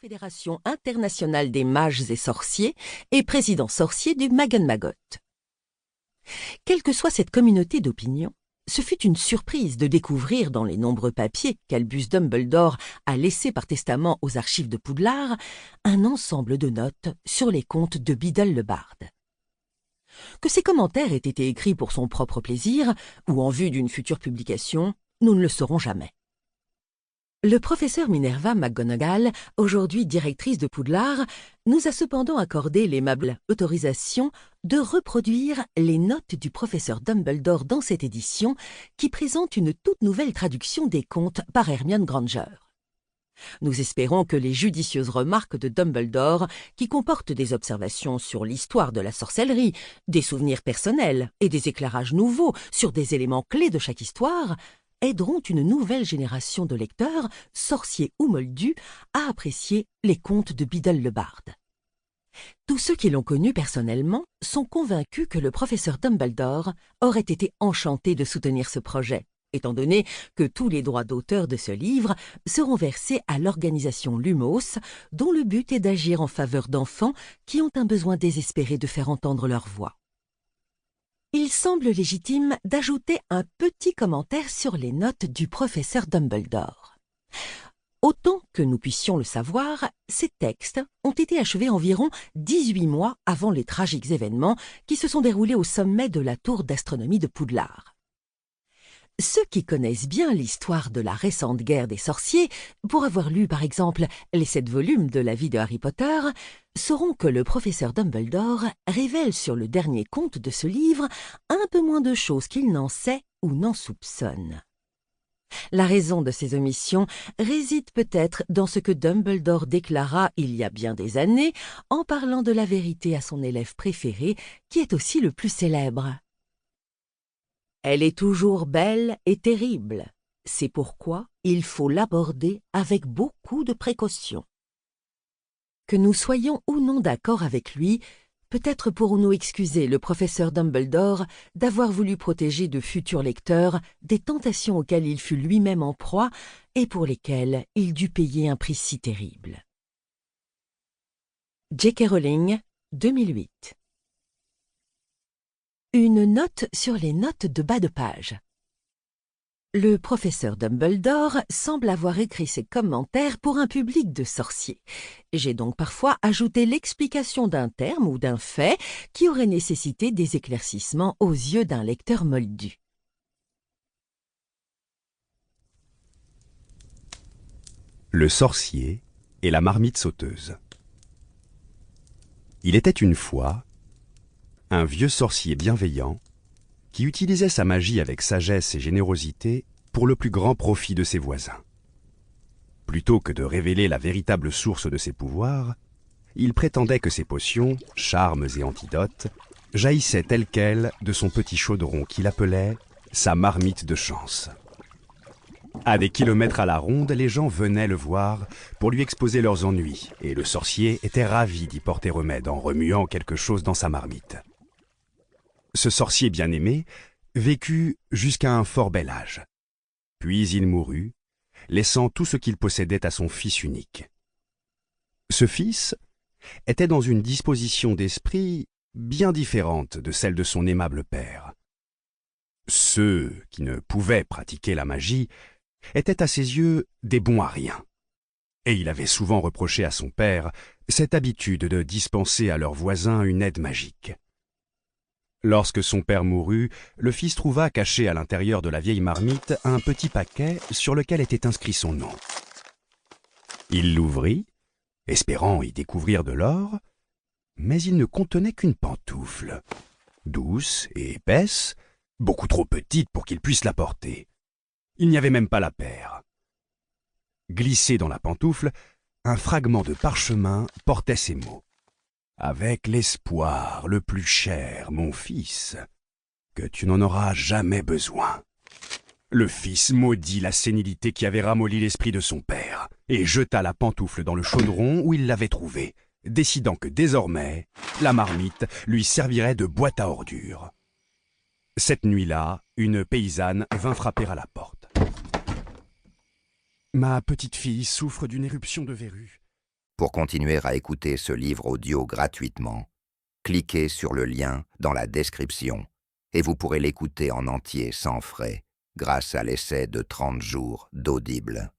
Fédération internationale des mages et sorciers et président sorcier du Magen Magot. Quelle que soit cette communauté d'opinion, ce fut une surprise de découvrir dans les nombreux papiers qu'Albus Dumbledore a laissés par testament aux archives de Poudlard un ensemble de notes sur les contes de Biddle le Barde. Que ces commentaires aient été écrits pour son propre plaisir ou en vue d'une future publication, nous ne le saurons jamais. Le professeur Minerva McGonagall, aujourd'hui directrice de Poudlard, nous a cependant accordé l'aimable autorisation de reproduire les notes du professeur Dumbledore dans cette édition qui présente une toute nouvelle traduction des contes par Hermione Granger. Nous espérons que les judicieuses remarques de Dumbledore, qui comportent des observations sur l'histoire de la sorcellerie, des souvenirs personnels et des éclairages nouveaux sur des éléments clés de chaque histoire, aideront une nouvelle génération de lecteurs, sorciers ou moldus, à apprécier les contes de Biddle le Barde. Tous ceux qui l'ont connu personnellement sont convaincus que le professeur Dumbledore aurait été enchanté de soutenir ce projet, étant donné que tous les droits d'auteur de ce livre seront versés à l'organisation Lumos, dont le but est d'agir en faveur d'enfants qui ont un besoin désespéré de faire entendre leur voix. Il semble légitime d'ajouter un petit commentaire sur les notes du professeur Dumbledore. Autant que nous puissions le savoir, ces textes ont été achevés environ 18 mois avant les tragiques événements qui se sont déroulés au sommet de la tour d'astronomie de Poudlard. Ceux qui connaissent bien l'histoire de la récente guerre des sorciers, pour avoir lu par exemple les 7 volumes de la vie de Harry Potter, sauront que le professeur Dumbledore révèle sur le dernier conte de ce livre un peu moins de choses qu'il n'en sait ou n'en soupçonne. La raison de ces omissions réside peut-être dans ce que Dumbledore déclara il y a bien des années en parlant de la vérité à son élève préféré, qui est aussi le plus célèbre. Elle est toujours belle et terrible. C'est pourquoi il faut l'aborder avec beaucoup de précaution. Que nous soyons ou non d'accord avec lui, peut-être pourrons-nous excuser le professeur Dumbledore d'avoir voulu protéger de futurs lecteurs des tentations auxquelles il fut lui-même en proie et pour lesquelles il dut payer un prix si terrible. J.K. Rowling, 2008. Une note sur les notes de bas de page. Le professeur Dumbledore semble avoir écrit ses commentaires pour un public de sorciers. J'ai donc parfois ajouté l'explication d'un terme ou d'un fait qui aurait nécessité des éclaircissements aux yeux d'un lecteur moldu. Le sorcier et la marmite sauteuse. Il était une fois un vieux sorcier bienveillant qui utilisait sa magie avec sagesse et générosité pour le plus grand profit de ses voisins. Plutôt que de révéler la véritable source de ses pouvoirs, il prétendait que ses potions, charmes et antidotes jaillissaient telles quelles de son petit chaudron qu'il appelait sa marmite de chance. À des kilomètres à la ronde, les gens venaient le voir pour lui exposer leurs ennuis, et le sorcier était ravi d'y porter remède en remuant quelque chose dans sa marmite. Ce sorcier bien-aimé vécut jusqu'à un fort bel âge. Puis il mourut, laissant tout ce qu'il possédait à son fils unique. Ce fils était dans une disposition d'esprit bien différente de celle de son aimable père. Ceux qui ne pouvaient pratiquer la magie étaient à ses yeux des bons à rien. Et il avait souvent reproché à son père cette habitude de dispenser à leurs voisins une aide magique. Lorsque son père mourut, le fils trouva caché à l'intérieur de la vieille marmite un petit paquet sur lequel était inscrit son nom. Il l'ouvrit, espérant y découvrir de l'or, mais il ne contenait qu'une pantoufle, douce et épaisse, beaucoup trop petite pour qu'il puisse la porter. Il n'y avait même pas la paire. Glissé dans la pantoufle, un fragment de parchemin portait ces mots. Avec l'espoir le plus cher, mon fils, que tu n'en auras jamais besoin. Le fils maudit la sénilité qui avait ramolli l'esprit de son père et jeta la pantoufle dans le chaudron où il l'avait trouvée, décidant que désormais, la marmite lui servirait de boîte à ordures. Cette nuit-là, une paysanne vint frapper à la porte. « Ma petite fille souffre d'une éruption de verrue. Pour continuer à écouter ce livre audio gratuitement, cliquez sur le lien dans la description et vous pourrez l'écouter en entier sans frais grâce à l'essai de 30 jours d'Audible.